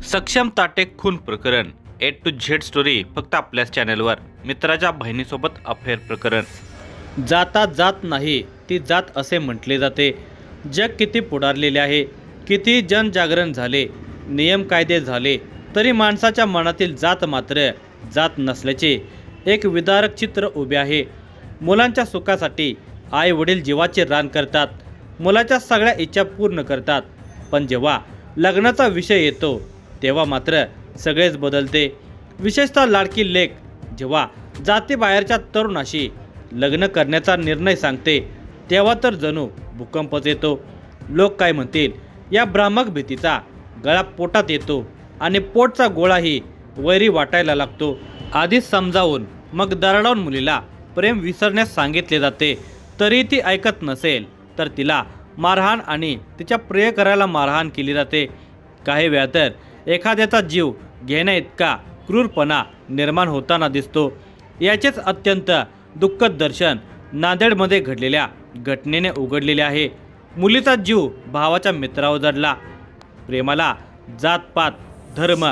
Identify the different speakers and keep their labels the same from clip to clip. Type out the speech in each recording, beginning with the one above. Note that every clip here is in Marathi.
Speaker 1: सक्षम ताटे खून प्रकरण A to Z स्टोरी फक्त आपल्याच चॅनलवर. मित्राच्या बहिणीसोबत अफेअर प्रकरण.
Speaker 2: जाता जात नाही ती जात असे म्हटले जाते. जग किती पुढारलेले आहे, किती जनजागरण झाले, नियम कायदे झाले, तरी माणसाच्या मनातील जात मात्र जात नसल्याचे एक विदारक चित्र उभे आहे. मुलांच्या सुखासाठी आई वडील जीवाचे रान करतात, मुलाच्या सगळ्या इच्छा पूर्ण करतात. पण जेव्हा लग्नाचा विषय येतो तेव्हा मात्र सगळेच बदलते. विशेषतः लाडकी लेक जेव्हा जातीबाहेरच्या तरुणाशी लग्न करण्याचा निर्णय सांगते तेव्हा तर जणू भूकंपच येतो. लोक काय म्हणतील या भ्रामक भीतीचा गळा पोटात येतो आणि पोटचा गोळाही वैरी वाटायला लागतो. आधीच समजावून मग दरडावून मुलीला प्रेम विसरण्यास सांगितले जाते, तरी ती ऐकत नसेल तर तिला मारहाण आणि तिच्या प्रियकराला मारहाण केली जाते. काही वेळा तर एखाद्याचा जीव घेण्या इतका क्रूरपणा निर्माण होताना दिसतो. याचेच अत्यंत दुःखद दर्शन नांदेडमध्ये घडलेल्या घटनेने उघडलेले आहे. मुलीचा जीव भावाच्या मित्रावर जडला. प्रेमाला जातपात, धर्म,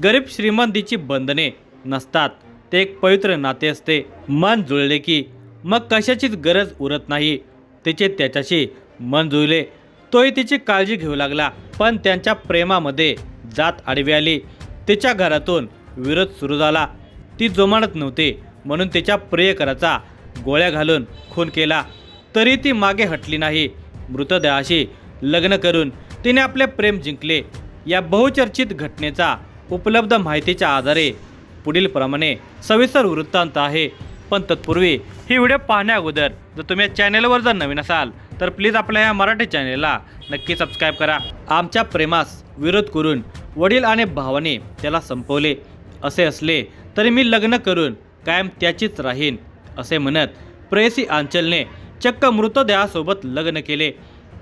Speaker 2: गरीब श्रीमंतीची बंधने नसतात. ते एक पवित्र नाते असते. मन जुळले की मग कशाचीच गरज उरत नाही. तिचे त्याच्याशी मन जुळले, तोही तिची काळजी घेऊ लागला. पण त्यांच्या प्रेमामध्ये जात आडवी आली. तिच्या घरातून विरोध सुरू झाला. ती जोमानत नव्हती म्हणून तिच्या प्रियकराचा गोळ्या घालून खून केला, तरी ती मागे हटली नाही. मृतदेहाशी लग्न करून तिने आपले प्रेम जिंकले. या बहुचर्चित घटनेचा उपलब्ध माहितीच्या आधारे पुढील प्रमाणे सविस्तर वृत्तांत आहे. पण तत्पूर्वी ही व्हिडिओ पाहण्या अगोदर जर तुम्ही या चॅनेलवर जर नवीन असाल तर प्लीज आपल्या या मराठी चॅनेलला नक्की सबस्क्राईब करा. आमच्या प्रेमास विरोध करून वडील आणि भावाने त्याला संपवले. असे असले तरी मी लग्न करून कायम त्याचीच राहीन असे म्हणत प्रेयसी आंचलने चक्क मृतदेहासोबत लग्न केले.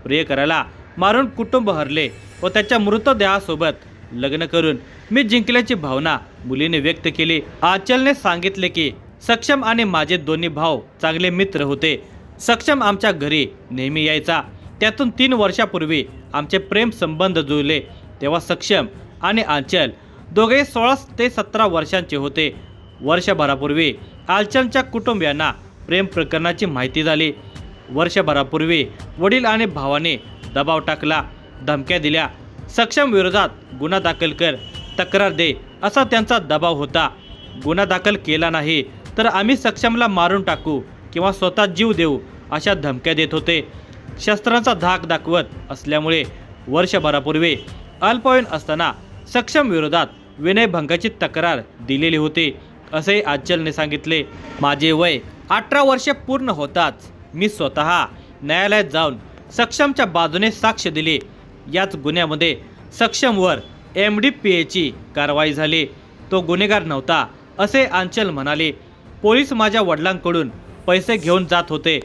Speaker 2: प्रियकराला मारून कुटुंब हरले व त्याच्या मृतदेहासोबत लग्न करून मी जिंकल्याची भावना मुलीने व्यक्त केली. आंचलने सांगितले की सक्षम आणि माझे दोन्ही भाऊ चांगले मित्र होते. सक्षम आमच्या घरी नेहमी यायचा. त्यातून 3 वर्षापूर्वी आमचे प्रेम संबंध जुळले. तेव्हा सक्षम आणि आंचल दोघे 16 ते 17 वर्षांचे होते. वर्षभरापूर्वी आंचलच्या कुटुंबियांना प्रेम प्रकरणाची माहिती झाली. वर्षभरापूर्वी वडील आणि भावाने दबाव टाकला, धमक्या दिल्या. सक्षम विरोधात गुन्हा दाखल कर, तक्रार दे असा त्यांचा दबाव होता. गुन्हा दाखल केला नाही तर आम्ही सक्षमला मारून टाकू किंवा स्वतः जीव देऊ अशा धमक्या देत होते. शस्त्रांचा धाक दाखवत असल्यामुळे वर्षभरापूर्वी अल्पवयीन असताना सक्षम विरोधात विनयभंगाची तक्रार दिलेली होती असे आंचलने सांगितले. माझे वय 18 वर्षे पूर्ण होताच मी स्वतः न्यायालयात जाऊन सक्षमच्या बाजूने साक्ष दिली. याच गुन्ह्यामध्ये सक्षमवर MDPAची कारवाई झाली. तो गुन्हेगार नव्हता असे आंचल म्हणाले. पोलीस माझ्या वडिलांकडून पैसे घेऊन जात होते.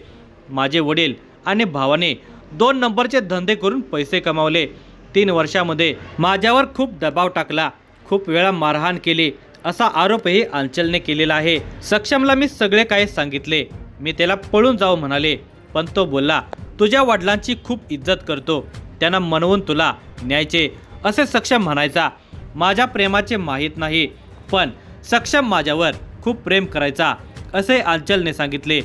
Speaker 2: माझे वडील आणि भावाने 2 नंबरचे धंदे करून पैसे कमावले. 3 वर्षामध्ये माझ्यावर खूप दबाव टाकला, खूप वेळा मारहाण केली असा आरोपही आंचलने केलेला आहे. सक्षमला मी सगळे काही सांगितले. मी त्याला पळून जाऊ म्हणाले, पण तो बोलला तुझ्या वडिलांची खूप इज्जत करतो, त्यांना मनवून तुला न्यायचे असे सक्षम म्हणायचा. माझ्या प्रेमाचे माहीत नाही, पण सक्षम माझ्यावर खूप प्रेम करायचा असे आंचलने सांगितले.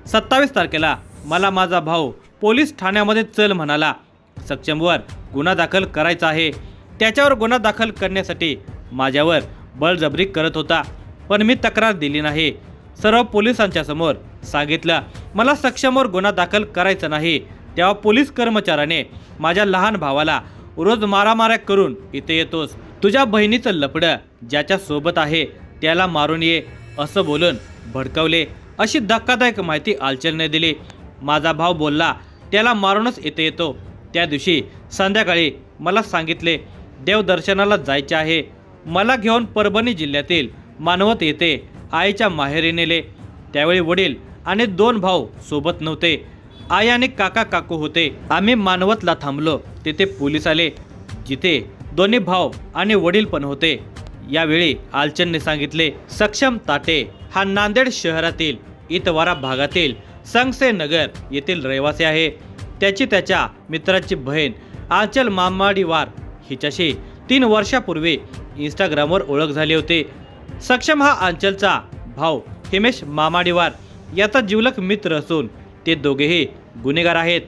Speaker 2: 27 तारखेला मला माझा भाऊ पोलीस ठाण्यामध्ये चल म्हणाला. सक्षमवर गुन्हा दाखल करायचा आहे. त्याच्यावर गुन्हा दाखल करण्यासाठी माझ्यावर बळजबरी करत होता, पण मी तक्रार दिली नाही. सर्व पोलिसांच्या समोर सांगितलं मला सक्षमवर गुन्हा दाखल करायचा नाही. तेव्हा पोलीस कर्मचाऱ्याने माझ्या लहान भावाला रोज मारामाऱ्या करून इथे येतोस, तुझ्या बहिणीचं लफडं ज्याच्या सोबत आहे त्याला मारून ये असं बोलून भडकवले अशी धक्कादायक माहिती आंचलने दिली. माझा भाऊ बोलला त्याला मारूनच इथे येतो. त्या दिवशी संध्याकाळी मला सांगितले देवदर्शनाला जायचे आहे. मला घेऊन परभणी जिल्ह्यातील मानवत येथे आईच्या माहेरी नेले. त्यावेळी वडील आणि 2 भाऊ सोबत नव्हते. आई आणि काका काकू होते. आम्ही मानवतला थांबलो. तिथे पोलीस आले, जिथे दोन्ही भाऊ आणि वडील पण होते. यावेळी आंचलने सांगितले सक्षम ताटे हा नांदेड शहरातील इतवारा भागातील संगसे नगर येथील रहिवासी आहे. त्याची त्याच्या मित्राची बहीण आंचल मामाडीवार हिच्याशी 3 वर्षापूर्वी इंस्टाग्रामवर ओळख झाली होती. सक्षम हा अंचलचा भाऊ हिमेश मामाडीवार याचा जिवलग मित्र असून ते दोघेही गुन्हेगार आहेत.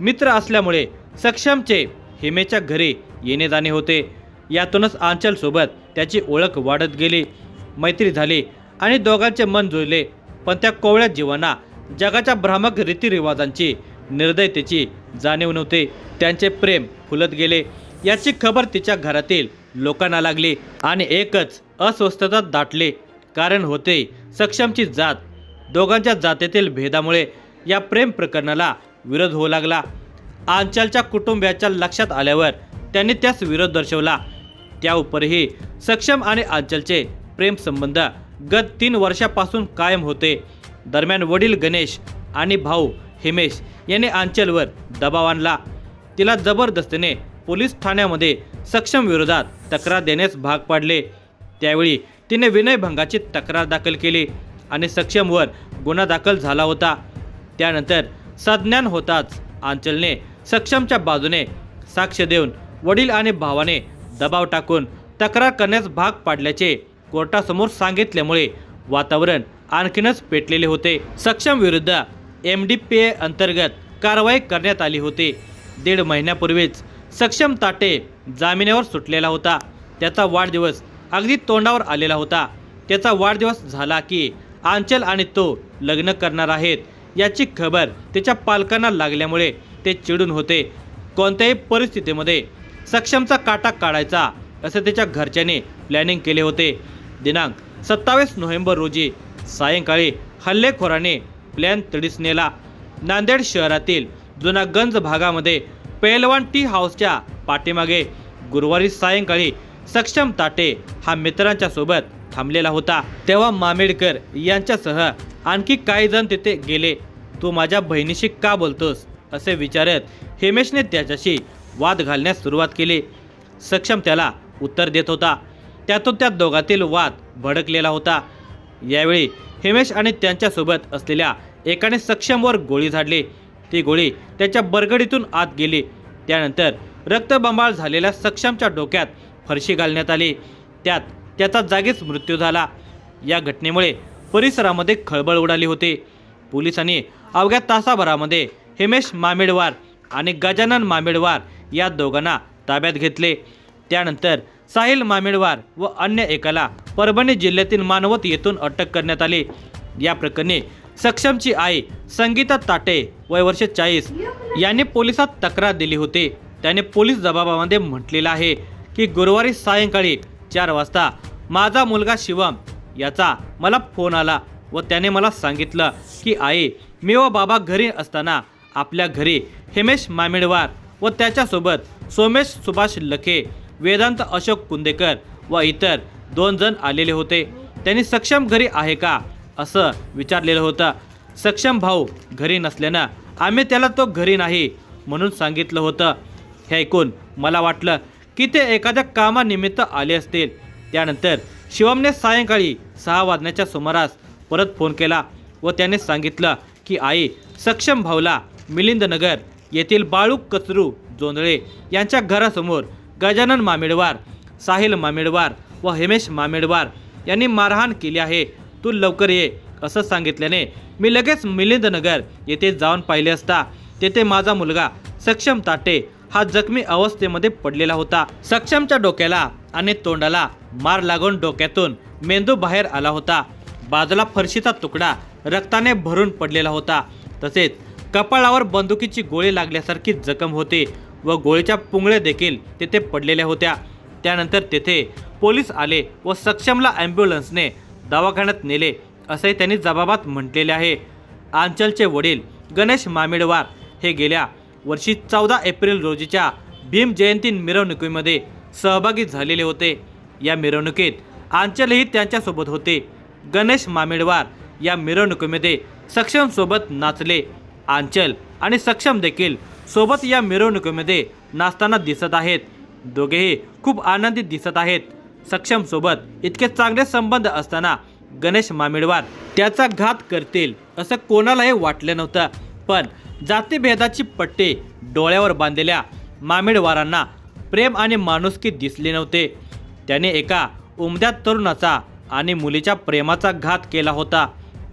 Speaker 2: मित्र असल्यामुळे सक्षमचे हिमेशच्या घरी येणे जाणे होते. यातूनच अंचलसोबत त्याची ओळख वाढत गेली, मैत्री झाली आणि दोघांचे मन जुळले. पण त्या कोवळ्या जीवांना जगाच्या भ्रामक रीतिरिवाजांची निर्दयतेची जाणीव नव्हते. त्यांचे प्रेम फुलत गेले याची खबर तिच्या घरातील लोकांना लागली आणि एकच अस्वस्थता दाटली. कारण होते सक्षमची जात. दोघांच्या जातीतील भेदामुळे या प्रेम प्रकरणाला विरोध होऊ लागला. अंचलच्या कुटुंबियाच्या लक्षात आल्यावर त्यांनी त्यास विरोध दर्शवला. त्या उपरही सक्षम आणि अंचलचे प्रेम संबंध गत 3 वर्षापासून कायम होते. दरम्यान वडील गणेश आणि भाऊ हिमेश यांनी अंचलवर दबाव आणला. तिला जबरदस्तीने पोलीस ठाण्यामध्ये सक्षम विरोधात तक्रार देण्यास भाग पाडले. त्यावेळी तिने विनयभंगाची तक्रार दाखल केली आणि सक्षमवर गुन्हा दाखल झाला होता. त्यानंतर संज्ञान होताच अंचलने सक्षमच्या बाजूने साक्ष देऊन वडील आणि भावाने दबाव टाकून तक्रार करण्यास भाग पाडल्याचे कोर्टासमोर सांगितल्यामुळे वातावरण आणखीनच पेटलेले होते. सक्षम विरुद्ध MDPA अंतर्गत कारवाई करण्यात आली होती. 1.5 महिन्यापूर्वीच सक्षम ताटे जामिनावर सुटलेला होता. त्याचा वाढदिवस अगदी तोंडावर आलेला होता. त्याचा वाढदिवस झाला की अंचल आणि तो लग्न करणार आहेत याची खबर त्याच्या पालकांना लागल्यामुळे ते चिडून होते. कोणत्याही परिस्थितीमध्ये सक्षमचा काटा काढायचा असे त्याच्या घरच्यांनी प्लॅनिंग केले होते. दिनांक 27 नोव्हेंबर रोजी सायंकाळी हल्लेखोराने प्लॅन तडीस नेला. नांदेड शहरातील जुना गंज भागामध्ये पैलवान टी हाऊसच्या पाठीमागे गुरुवारी सायंकाळी सक्षम ताटे हा मित्रांच्या सोबत थांबलेला होता. तेव्हा मामेडकर यांच्यासह आणखी काही जण तिथे गेले. तू माझ्या बहिणीशी का बोलतोस असे विचारत हिमेशने त्याच्याशी वाद घालण्यास सुरुवात केली. सक्षम त्याला उत्तर देत होता. त्यातून त्या दोघातील वाद भडकलेला होता. यावेळी हिमेश आणि त्यांच्यासोबत असलेल्या एकाने सक्षमवर गोळी झाडली. ती गोळी त्याच्या बरगडीतून आत गेली. त्यानंतर रक्तबंबाळ झालेल्या सक्षमच्या डोक्यात फरशी घालण्यात आली. त्यात त्याचा जागीच मृत्यू झाला. या घटनेमुळे परिसरामध्ये खळबळ उडाली होती. पोलिसांनी अवघ्या तासाभरामध्ये हिमेश मामेडवार आणि गजानन मामेडवार या दोघांना ताब्यात घेतले. त्यानंतर साहिल मामेडवार व अन्य एकाला परभणी जिल्ह्यातील मानवत येथून अटक करण्यात आली. या प्रकरणी सक्षमची आई संगीता ताटे वय वर्ष 40 यांनी पोलिसात तक्रार दिली होती. त्याने पोलीस जबाबामध्ये म्हटलेलं आहे की गुरुवारी सायंकाळी 4 वाजता माझा मुलगा शिवम याचा मला फोन आला व त्याने मला सांगितलं की आई मी व बाबा घरी असताना आपल्या घरी हिमेश मामेडवार व त्याच्यासोबत सोमेश सुभाष लखे, वेदांत अशोक कुंदेकर व इतर 2 जण आलेले होते. त्यांनी सक्षम घरी आहे का असं विचारलेलं होतं. सक्षम भाऊ घरी नसल्यानं आम्ही त्याला तो घरी नाही म्हणून सांगितलं होतं. हे ऐकून मला वाटलं की ते एखाद्या कामानिमित्त आले असतील. त्यानंतर शिवमने सायंकाळी 6 वाजण्याच्या सुमारास परत फोन केला व त्याने सांगितलं की आई सक्षम भाऊला मिलिंदनगर येथील बाळू कचरू जोंधळे यांच्या घरासमोर गजानन मामेडवार, साहिल मामेडवार व हिमेश मामेडवार यांनी मारहाण केली आहे. तू लवकर ये असं सांगितल्याने मी लगेच मिलिंदनगर येथे जाऊन पाहिले असता तेथे माझा मुलगा सक्षम ताटे हा जखमी अवस्थेमध्ये पडलेला होता. सक्षमच्या डोक्याला आणि तोंडाला मार लागून डोक्यातून मेंदू बाहेर आला होता. बाजूला फरशीचा तुकडा रक्ताने भरून पडलेला होता. तसेच कपाळावर बंदुकीची गोळी लागल्यासारखी जखम होती व गोळीच्या पुंगळ्या देखील तेथे पडलेल्या होत्या. त्यानंतर तेथे पोलीस आले व सक्षमला ॲम्ब्युलन्सने दवाखान्यात नेले असे त्यांनी जबाबात म्हटलेले आहे. अंचलचे वडील गणेश मामेडवार हे गेल्या वर्षी 14 एप्रिल रोजीच्या भीम जयंती मिरवणुकीमध्ये सहभागी झालेले होते. या मिरवणुकीत अंचलही त्यांच्यासोबत होते. गणेश मामेडवार या मिरवणुकीमध्ये सक्षम सोबत नाचले. अंचल आणि सक्षम देखील सोबत या मिरवणुकीमध्ये नाचताना दिसत आहेत. दोघेही खूप आनंदित दिसत आहेत. सक्षम सोबत इतके चांगले संबंध असताना गणेश मामेडवार त्याचा घात करतील असं कोणालाही वाटलं नव्हतं. पण जातीभेदाची पट्टी डोळ्यावर बांधलेल्या मामेडवारांना प्रेम आणि माणुसकी दिसले नव्हते. त्याने एका उमद्या तरुणाचा आणि मुलीच्या प्रेमाचा घात केला होता.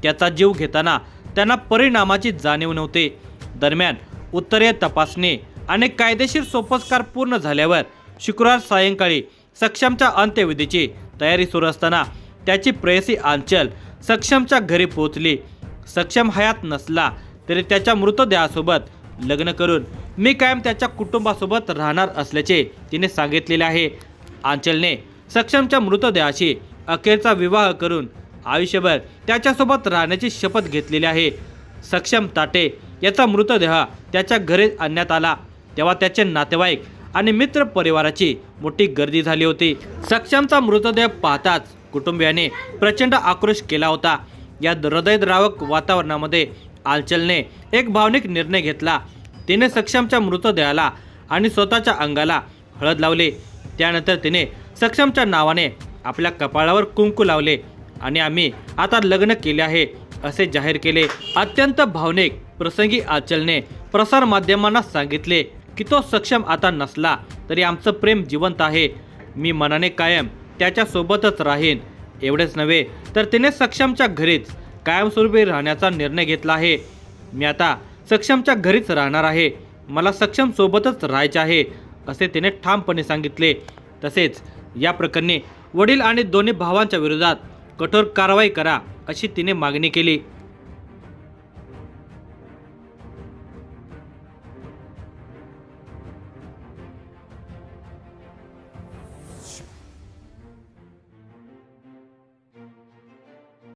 Speaker 2: त्याचा जीव घेताना त्यांना परिणामाची जाणीव नव्हती. दरम्यान उत्तरीय तपासणी आणि कायदेशीर सोपस्कार पूर्ण झाल्यावर शुक्रवार सायंकाळी सक्षमच्या अंत्यविधीची तयारी सुरू असताना त्याची प्रेयसी आंचल सक्षमच्या घरी पोहोचली. सक्षम हयात नसला तरी त्याच्या मृतदेहासोबत लग्न करून मी कायम त्याच्या कुटुंबासोबत राहणार असल्याचे तिने सांगितलेले आहे. आंचलने सक्षमच्या मृतदेहाशी अखेरचा विवाह करून आयुष्यभर त्याच्यासोबत राहण्याची शपथ घेतलेली आहे. सक्षम ताटे याचा मृतदेह त्याच्या घरी आणण्यात आला तेव्हा त्याचे नातेवाईक आणि मित्र परिवाराची मोठी गर्दी झाली होती. सक्षमचा मृतदेह पाहताच कुटुंबियांनी प्रचंड आक्रोश केला होता. या हृदयद्रावक वातावरणामध्ये आंचलने एक भावनिक निर्णय घेतला. तिने सक्षमच्या मृतदेहाला आणि स्वतःच्या अंगाला हळद लावली. त्यानंतर तिने सक्षमच्या नावाने आपल्या कपाळावर कुंकू लावले आणि आम्ही आता लग्न केले आहे असे जाहीर केले. अत्यंत भावनिक प्रसंगी आंचलने प्रसारमाध्यमांना सांगितले की तो सक्षम आता नसला तरी आमचं प्रेम जिवंत आहे. मी मनाने कायम त्याच्यासोबतच राहीन. एवढेच नव्हे तर तिने सक्षमच्या घरीच कायमस्वरूपी राहण्याचा निर्णय घेतला आहे. मी आता सक्षमच्या घरीच राहणार आहे. मला सक्षम सोबतच राहायचे आहे असे तिने ठामपणे सांगितले. तसेच या प्रकरणी वडील आणि दोन्ही भावांच्या विरोधात कठोर कारवाई करा अशी तिने मागणी केली.